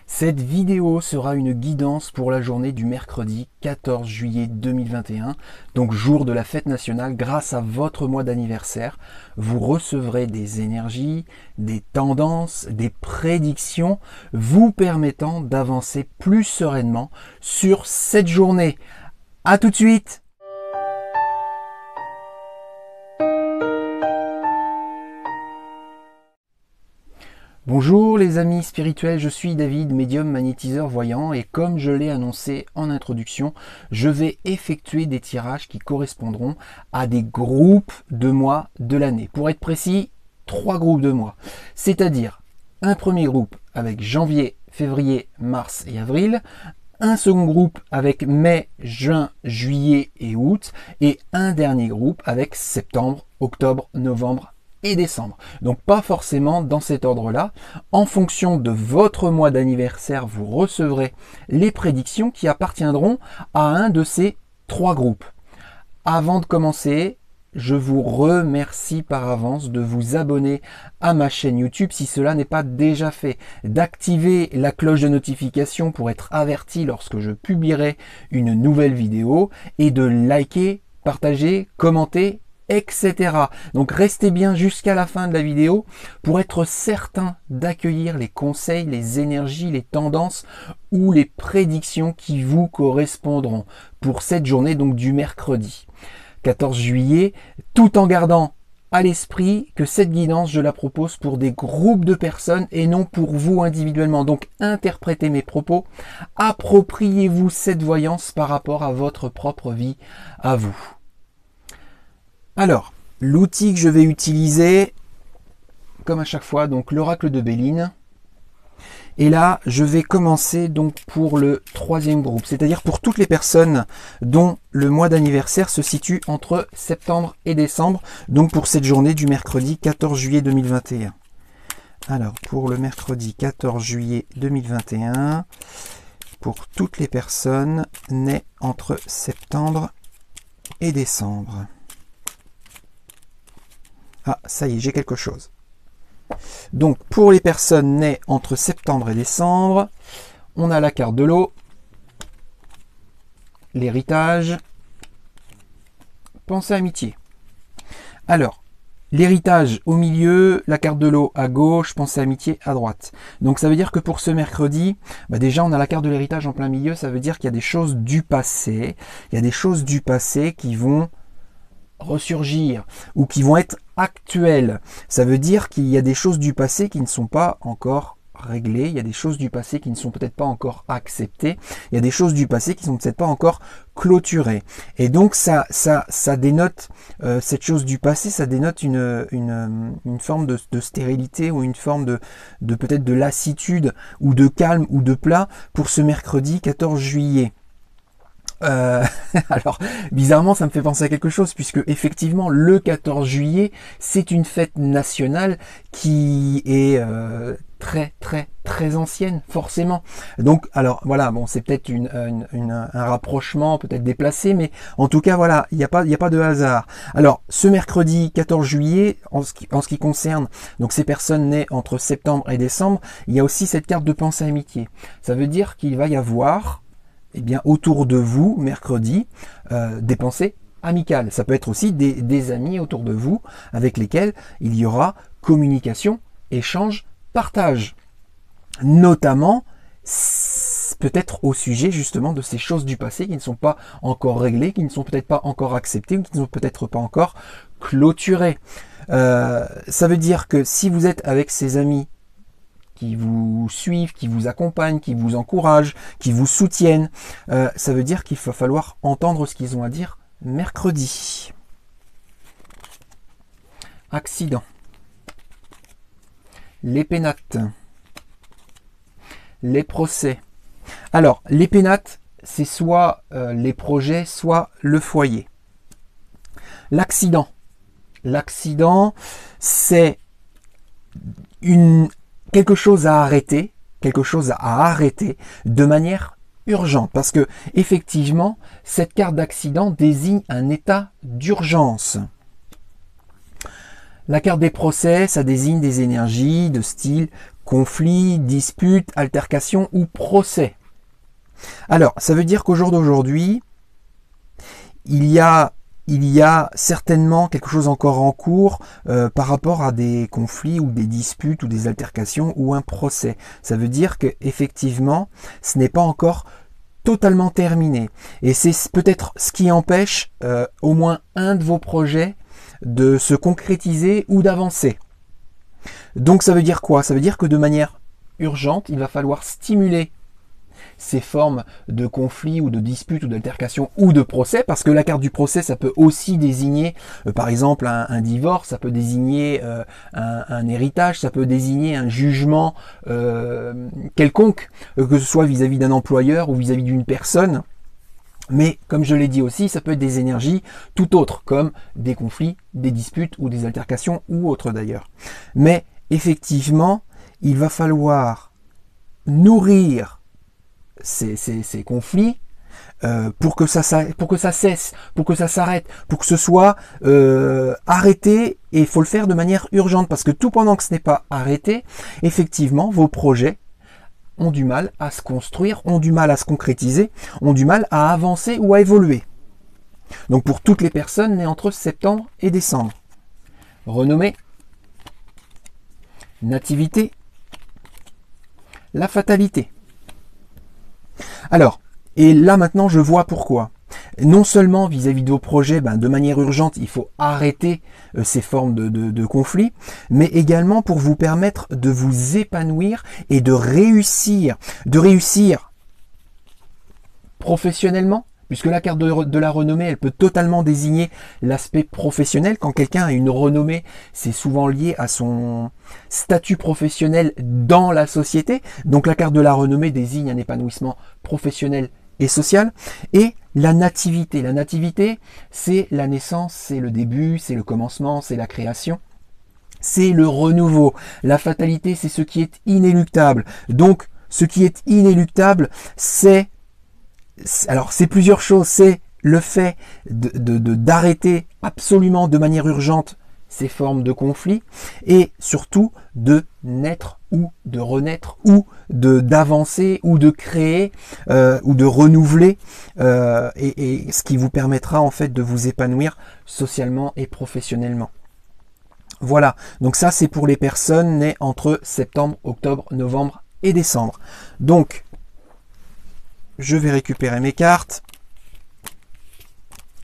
Cette vidéo sera une guidance pour la journée du mercredi 14 juillet 2021, donc jour de la fête nationale. Grâce à votre mois d'anniversaire, vous recevrez des énergies, des tendances, des prédictions vous permettant d'avancer plus sereinement sur cette journée. À tout de suite! Bonjour les amis spirituels, je suis David, médium magnétiseur voyant, et comme je l'ai annoncé en introduction, je vais effectuer des tirages qui correspondront à des groupes de mois de l'année. Pour être précis, 3 groupes de mois. C'est-à-dire un premier groupe avec janvier, février, mars et avril, un second groupe avec mai, juin, juillet et août, et un dernier groupe avec septembre, octobre, novembre et décembre. Donc pas forcément dans cet ordre-là. En fonction de votre mois d'anniversaire, vous recevrez les prédictions qui appartiendront à un de ces 3 groupes. Avant de commencer, je vous remercie par avance de vous abonner à ma chaîne YouTube si cela n'est pas déjà fait, d'activer la cloche de notification pour être averti lorsque je publierai une nouvelle vidéo et de liker, partager, commenter, etc. Donc restez bien jusqu'à la fin de la vidéo pour être certain d'accueillir les conseils, les énergies, les tendances ou les prédictions qui vous correspondront pour cette journée donc du mercredi 14 juillet, tout en gardant à l'esprit que cette guidance, je la propose pour des groupes de personnes et non pour vous individuellement. Donc interprétez mes propos, appropriez-vous cette voyance par rapport à votre propre vie, à vous. Alors, l'outil que je vais utiliser, comme à chaque fois, donc l'oracle de Béline. Et là, je vais commencer donc pour le 3e groupe, c'est-à-dire pour toutes les personnes dont le mois d'anniversaire se situe entre septembre et décembre, donc pour cette journée du mercredi 14 juillet 2021. Alors, pour le mercredi 14 juillet 2021, pour toutes les personnes nées entre septembre et décembre. Ah, ça y est, j'ai quelque chose. Donc, pour les personnes nées entre septembre et décembre, on a la carte de l'eau, l'héritage, pensée amitié. Alors, l'héritage au milieu, la carte de l'eau à gauche, pensée amitié à droite. Donc, ça veut dire que pour ce mercredi, déjà, on a la carte de l'héritage en plein milieu. Ça veut dire qu'il y a des choses du passé. Il y a des choses du passé qui vont ressurgir ou qui vont être actuelles. Ça veut dire qu'il y a des choses du passé qui ne sont pas encore réglées, il y a des choses du passé qui ne sont peut-être pas encore acceptées, il y a des choses du passé qui ne sont peut-être pas encore clôturées. Et donc ça dénote, cette chose du passé, ça dénote une forme de stérilité ou une forme de peut-être de lassitude ou de calme ou de plat pour ce mercredi 14 juillet. Alors, bizarrement, ça me fait penser à quelque chose, puisque effectivement, le 14 juillet, c'est une fête nationale qui est très ancienne, forcément. Donc, alors, voilà, bon, c'est peut-être un rapprochement, peut-être déplacé, mais en tout cas, voilà, il n'y a pas de hasard. Alors, ce mercredi 14 juillet, en ce qui concerne donc ces personnes nées entre septembre et décembre, il y a aussi cette carte de pensée amitié. Ça veut dire qu'il va y avoir autour de vous, mercredi, des pensées amicales. Ça peut être aussi des amis autour de vous avec lesquels il y aura communication, échange, partage. Notamment, peut-être au sujet justement de ces choses du passé qui ne sont pas encore réglées, qui ne sont peut-être pas encore acceptées, ou qui ne sont peut-être pas encore clôturées. Ça veut dire que si vous êtes avec ces amis qui vous suivent, qui vous accompagnent, qui vous encouragent, qui vous soutiennent, ça veut dire qu'il va falloir entendre ce qu'ils ont à dire mercredi. Accident. Les pénates. Les procès. Alors, les pénates, c'est soit les projets, soit le foyer. L'accident. L'accident, c'est quelque chose à arrêter de manière urgente, parce que effectivement cette carte d'accident désigne un état d'urgence. La carte des procès, ça désigne des énergies de style conflit, dispute, altercation ou procès. Alors, ça veut dire qu'au jour d'aujourd'hui, il y a certainement quelque chose encore en cours par rapport à des conflits ou des disputes ou des altercations ou un procès. Ça veut dire qu'effectivement, ce n'est pas encore totalement terminé. Et c'est peut-être ce qui empêche au moins un de vos projets de se concrétiser ou d'avancer. Donc ça veut dire quoi? Ça veut dire que de manière urgente, il va falloir stimuler ces formes de conflits ou de disputes ou d'altercations ou de procès, parce que la carte du procès, ça peut aussi désigner, par exemple, un divorce, ça peut désigner un héritage, ça peut désigner un jugement quelconque, que ce soit vis-à-vis d'un employeur ou vis-à-vis d'une personne. Mais comme je l'ai dit aussi, ça peut être des énergies tout autres, comme des conflits, des disputes ou des altercations ou autres d'ailleurs. Mais effectivement, il va falloir nourrir ces conflits pour que ça cesse, pour que ça s'arrête, pour que ce soit arrêté, et il faut le faire de manière urgente, parce que tout pendant que ce n'est pas arrêté, effectivement, vos projets ont du mal à se construire, ont du mal à se concrétiser, ont du mal à avancer ou à évoluer. Donc pour toutes les personnes nées entre septembre et décembre. Renommée, nativité, la fatalité. Alors, et là maintenant je vois pourquoi. Non seulement vis-à-vis de vos projets, de manière urgente, il faut arrêter ces formes de conflits, mais également pour vous permettre de vous épanouir et de réussir professionnellement, puisque la carte de la renommée, elle peut totalement désigner l'aspect professionnel. Quand quelqu'un a une renommée, c'est souvent lié à son statut professionnel dans la société. Donc la carte de la renommée désigne un épanouissement professionnel et social. Et la nativité. La nativité, c'est la naissance, c'est le début, c'est le commencement, c'est la création. C'est le renouveau. La fatalité, c'est ce qui est inéluctable. Donc, ce qui est inéluctable, c'est plusieurs choses. C'est le fait d'arrêter absolument de manière urgente ces formes de conflits, et surtout de naître ou de renaître ou d'avancer ou de créer ou de renouveler et ce qui vous permettra en fait de vous épanouir socialement et professionnellement. Voilà, donc ça c'est pour les personnes nées entre septembre, octobre, novembre et décembre. Donc je vais récupérer mes cartes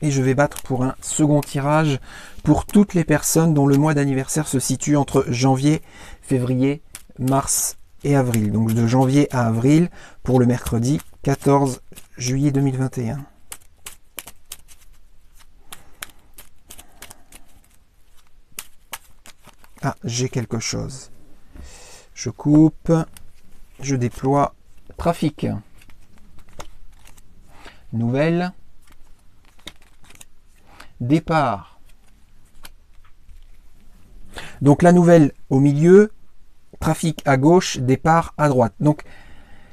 et je vais battre pour un second tirage pour toutes les personnes dont le mois d'anniversaire se situe entre janvier, février, mars et avril. Donc de janvier à avril pour le mercredi 14 juillet 2021. Ah, j'ai quelque chose. Je coupe, je déploie. Trafic. Nouvelle. Départ. Donc la nouvelle au milieu, trafic à gauche, départ à droite. Donc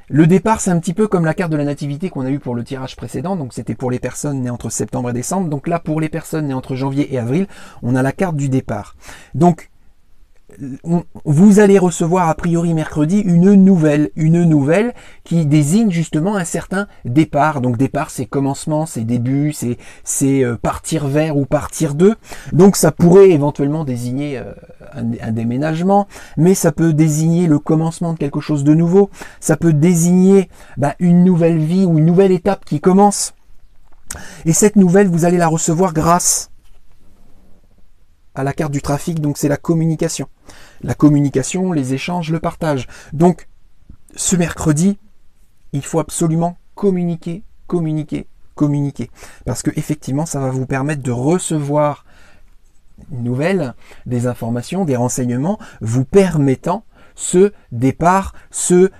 le départ, c'est un petit peu comme la carte de la nativité qu'on a eu pour le tirage précédent. Donc c'était pour les personnes nées entre septembre et décembre. Donc là, pour les personnes nées entre janvier et avril, on a la carte du départ. Donc vous allez recevoir a priori mercredi une nouvelle qui désigne justement un certain départ. Donc départ, c'est commencement, c'est début, c'est partir vers ou partir de. Donc ça pourrait éventuellement désigner un déménagement, mais ça peut désigner le commencement de quelque chose de nouveau. Ça peut désigner une nouvelle vie ou une nouvelle étape qui commence. Et cette nouvelle, vous allez la recevoir grâce à la carte du trafic, donc c'est la communication. La communication, les échanges, le partage. Donc, ce mercredi, il faut absolument communiquer. Parce que effectivement, ça va vous permettre de recevoir une nouvelle, des informations, des renseignements, vous permettant ce départ, ce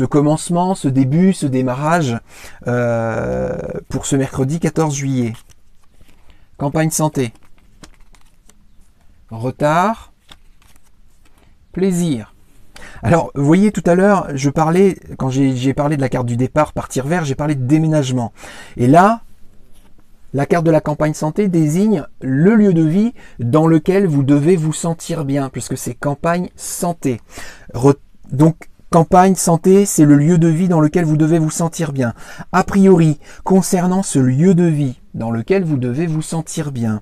commencement, ce début, ce démarrage pour ce mercredi 14 juillet. Campagne santé. Retard, plaisir. Alors, vous voyez, tout à l'heure, quand j'ai parlé de la carte du départ, partir vers, j'ai parlé de déménagement. Et là, la carte de la campagne santé désigne le lieu de vie dans lequel vous devez vous sentir bien, puisque c'est campagne santé. Donc, campagne, santé, c'est le lieu de vie dans lequel vous devez vous sentir bien. A priori, concernant ce lieu de vie dans lequel vous devez vous sentir bien,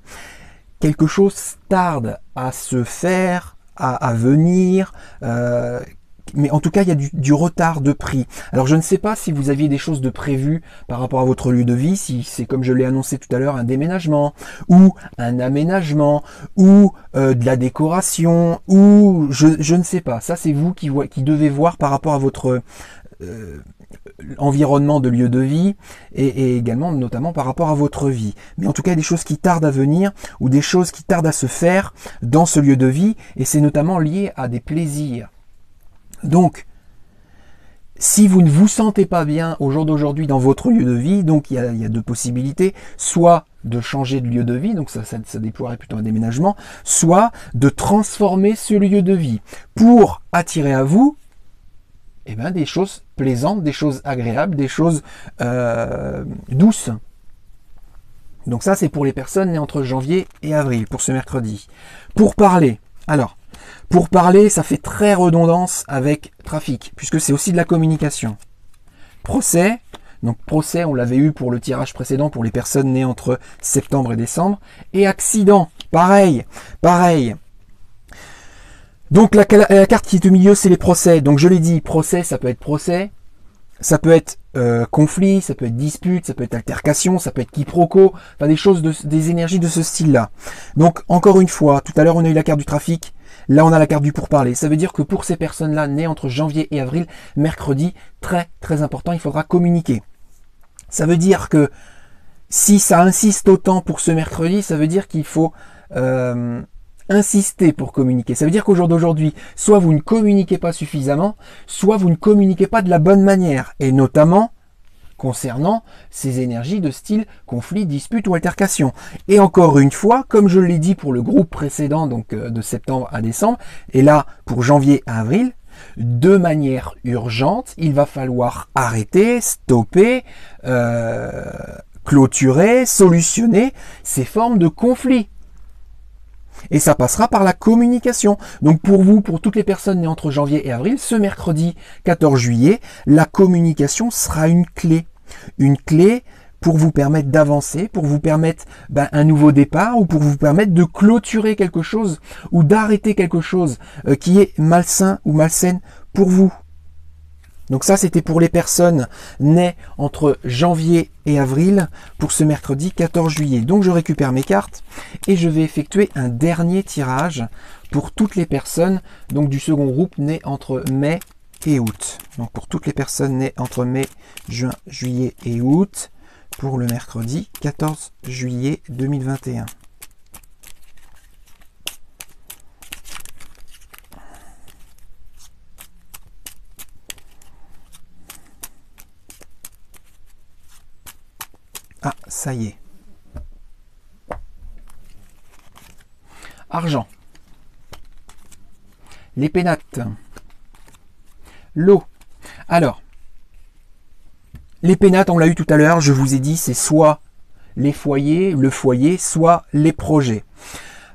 quelque chose tarde à se faire, à venir, mais en tout cas, il y a du retard de pris. Alors, je ne sais pas si vous aviez des choses de prévues par rapport à votre lieu de vie, si c'est comme je l'ai annoncé tout à l'heure, un déménagement, ou un aménagement, ou de la décoration, ou je ne sais pas. Ça, c'est vous qui devez voir par rapport à votre environnement de lieu de vie et également notamment par rapport à votre vie. Mais en tout cas, il y a des choses qui tardent à venir ou des choses qui tardent à se faire dans ce lieu de vie et c'est notamment lié à des plaisirs. Donc, si vous ne vous sentez pas bien au jour d'aujourd'hui dans votre lieu de vie, donc il y a deux possibilités, soit de changer de lieu de vie, donc ça déploierait plutôt un déménagement, soit de transformer ce lieu de vie pour attirer à vous des choses plaisantes, des choses agréables, des choses douces. Donc ça, c'est pour les personnes nées entre janvier et avril, pour ce mercredi. Pour parler, alors, pour parler, ça fait très redondance avec trafic, puisque c'est aussi de la communication. Procès, donc procès, on l'avait eu pour le tirage précédent pour les personnes nées entre septembre et décembre. Et accident, pareil. Donc la carte qui est au milieu, c'est les procès. Donc je l'ai dit, procès, ça peut être conflit, ça peut être dispute, ça peut être altercation, ça peut être quiproquo, enfin des énergies de ce style-là. Donc encore une fois, tout à l'heure on a eu la carte du trafic, là on a la carte du pourparler. Ça veut dire que pour ces personnes-là nées entre janvier et avril, mercredi, très très important, il faudra communiquer. Ça veut dire que si ça insiste autant pour ce mercredi, ça veut dire qu'il faut insister pour communiquer. Ça veut dire qu'au jour d'aujourd'hui, soit vous ne communiquez pas suffisamment, soit vous ne communiquez pas de la bonne manière, et notamment concernant ces énergies de style conflit, dispute ou altercation. Et encore une fois, comme je l'ai dit pour le groupe précédent, donc de septembre à décembre, et là pour janvier à avril, de manière urgente, il va falloir arrêter, stopper, clôturer, solutionner ces formes de conflit. Et ça passera par la communication. Donc pour vous, pour toutes les personnes nées entre janvier et avril, ce mercredi 14 juillet, la communication sera une clé. Une clé pour vous permettre d'avancer, pour vous permettre un nouveau départ ou pour vous permettre de clôturer quelque chose ou d'arrêter quelque chose qui est malsain ou malsaine pour vous. Donc ça, c'était pour les personnes nées entre janvier et avril pour ce mercredi 14 juillet. Donc je récupère mes cartes et je vais effectuer un dernier tirage pour toutes les personnes donc du second groupe nées entre mai et août. Donc pour toutes les personnes nées entre mai, juin, juillet et août pour le mercredi 14 juillet 2021. Ah, ça y est. Argent. Les pénates. L'eau. Alors, les pénates, on l'a eu tout à l'heure, je vous ai dit, c'est soit les foyers, le foyer, soit les projets.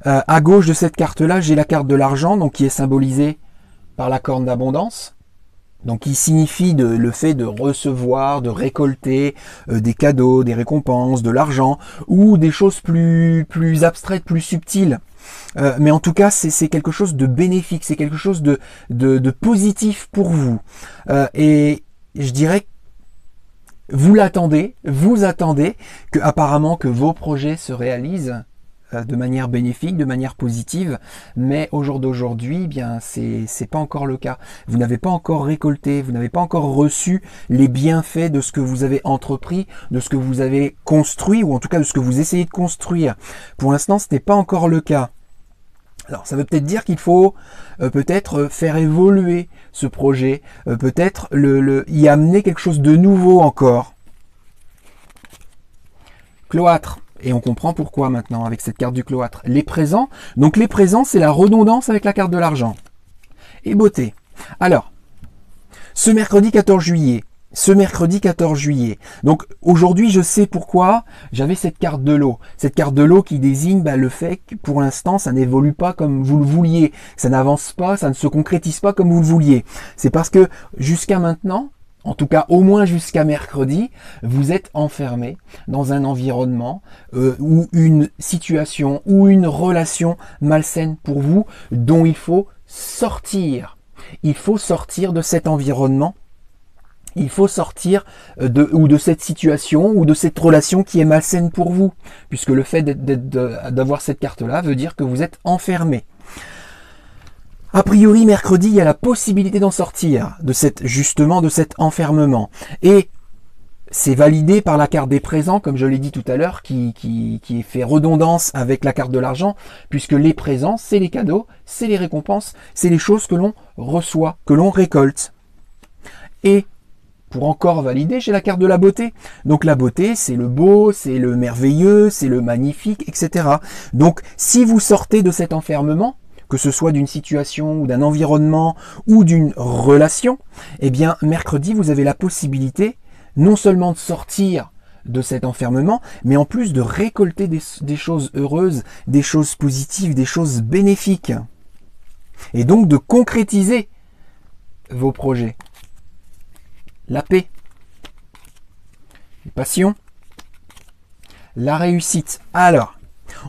À gauche de cette carte-là, j'ai la carte de l'argent, donc qui est symbolisée par la corne d'abondance. Donc qui signifie le fait de recevoir, de récolter des cadeaux, des récompenses, de l'argent ou des choses plus abstraites, plus subtiles. Mais en tout cas, c'est quelque chose de bénéfique, c'est quelque chose de positif pour vous. Et je dirais, vous attendez que apparemment que vos projets se réalisent de manière bénéfique, de manière positive, mais au jour d'aujourd'hui, bien c'est pas encore le cas. Vous n'avez pas encore récolté, vous n'avez pas encore reçu les bienfaits de ce que vous avez entrepris, de ce que vous avez construit, ou en tout cas de ce que vous essayez de construire. Pour l'instant, ce n'est pas encore le cas. Alors, ça veut peut-être dire qu'il faut peut-être faire évoluer ce projet, peut-être y amener quelque chose de nouveau encore. Cloître. Et on comprend pourquoi maintenant avec cette carte du cloître. Les présents. Donc les présents, c'est la redondance avec la carte de l'argent. Et beauté. Alors, ce mercredi 14 juillet, ce mercredi 14 juillet. Donc aujourd'hui, je sais pourquoi j'avais cette carte de l'eau. Cette carte de l'eau qui désigne le fait que pour l'instant, ça n'évolue pas comme vous le vouliez. Ça n'avance pas, ça ne se concrétise pas comme vous le vouliez. C'est parce que jusqu'à maintenant, en tout cas au moins jusqu'à mercredi, vous êtes enfermé dans un environnement ou une situation ou une relation malsaine pour vous dont il faut sortir. Il faut sortir de cet environnement. Il faut sortir de cette situation ou de cette relation qui est malsaine pour vous, puisque le fait d'avoir cette carte-là veut dire que vous êtes enfermé. A priori, mercredi, il y a la possibilité d'en sortir, justement de cet enfermement. Et c'est validé par la carte des présents, comme je l'ai dit tout à l'heure, qui fait redondance avec la carte de l'argent, puisque les présents, c'est les cadeaux, c'est les récompenses, c'est les choses que l'on reçoit, que l'on récolte. Et pour encore valider, j'ai la carte de la beauté. Donc la beauté, c'est le beau, c'est le merveilleux, c'est le magnifique, etc. Donc si vous sortez de cet enfermement, que ce soit d'une situation ou d'un environnement ou d'une relation, eh bien mercredi, vous avez la possibilité non seulement de sortir de cet enfermement, mais en plus de récolter des choses heureuses, des choses positives, des choses bénéfiques. Et donc de concrétiser vos projets. La paix, les passions, la réussite. Alors,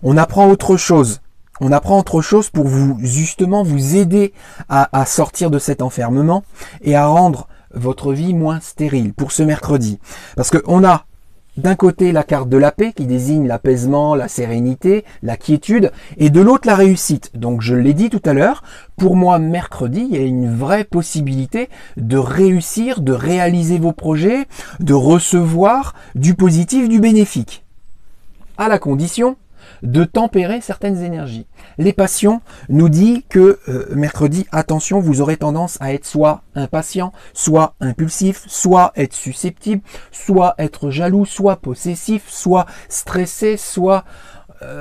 on apprend autre chose. On apprend autre chose pour justement vous aider à sortir de cet enfermement et à rendre votre vie moins stérile pour ce mercredi. Parce qu'on a d'un côté la carte de la paix qui désigne l'apaisement, la sérénité, la quiétude, et de l'autre la réussite. Donc je l'ai dit tout à l'heure, pour moi mercredi, il y a une vraie possibilité de réussir, de réaliser vos projets, de recevoir du positif, du bénéfique. À la condition de tempérer certaines énergies. Les passions nous dit que mercredi, attention, vous aurez tendance à être soit impatient, soit impulsif, soit être susceptible, soit être jaloux, soit possessif, soit stressé, soit...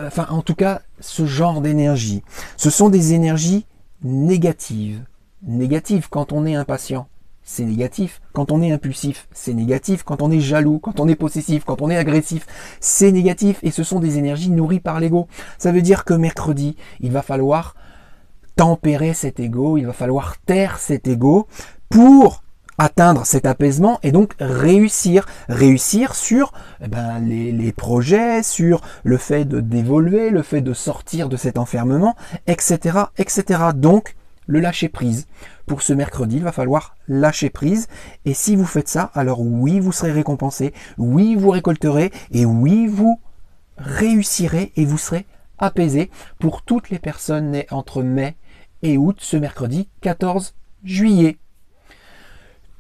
enfin, en tout cas, ce genre d'énergie. Ce sont des énergies négatives. Négatives quand on est impatient. C'est négatif. Quand on est impulsif, c'est négatif. Quand on est jaloux, quand on est possessif, quand on est agressif, c'est négatif. Et ce sont des énergies nourries par l'ego. Ça veut dire que mercredi, il va falloir tempérer cet ego, il va falloir taire cet ego pour atteindre cet apaisement et donc réussir sur les projets, sur le fait d'évoluer, le fait de sortir de cet enfermement, etc., etc. Donc, le lâcher prise. Pour ce mercredi, il va falloir lâcher prise. Et si vous faites ça, alors oui, vous serez récompensé. Oui, vous récolterez. Et oui, vous réussirez et vous serez apaisé. Pour toutes les personnes nées entre mai et août, ce mercredi 14 juillet.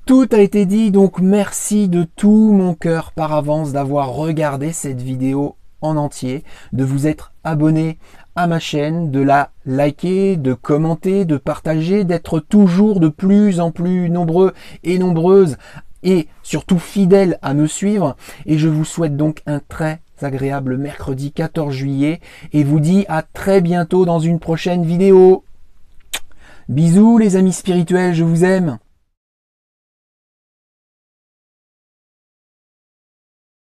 Tout a été dit, donc merci de tout mon cœur par avance d'avoir regardé cette vidéo en entier, de vous être abonné à ma chaîne, de la liker, de commenter, de partager, d'être toujours de plus en plus nombreux et nombreuses et surtout fidèles à me suivre. Et je vous souhaite donc un très agréable mercredi 14 juillet et vous dis à très bientôt dans une prochaine vidéo. Bisous les amis spirituels, je vous aime.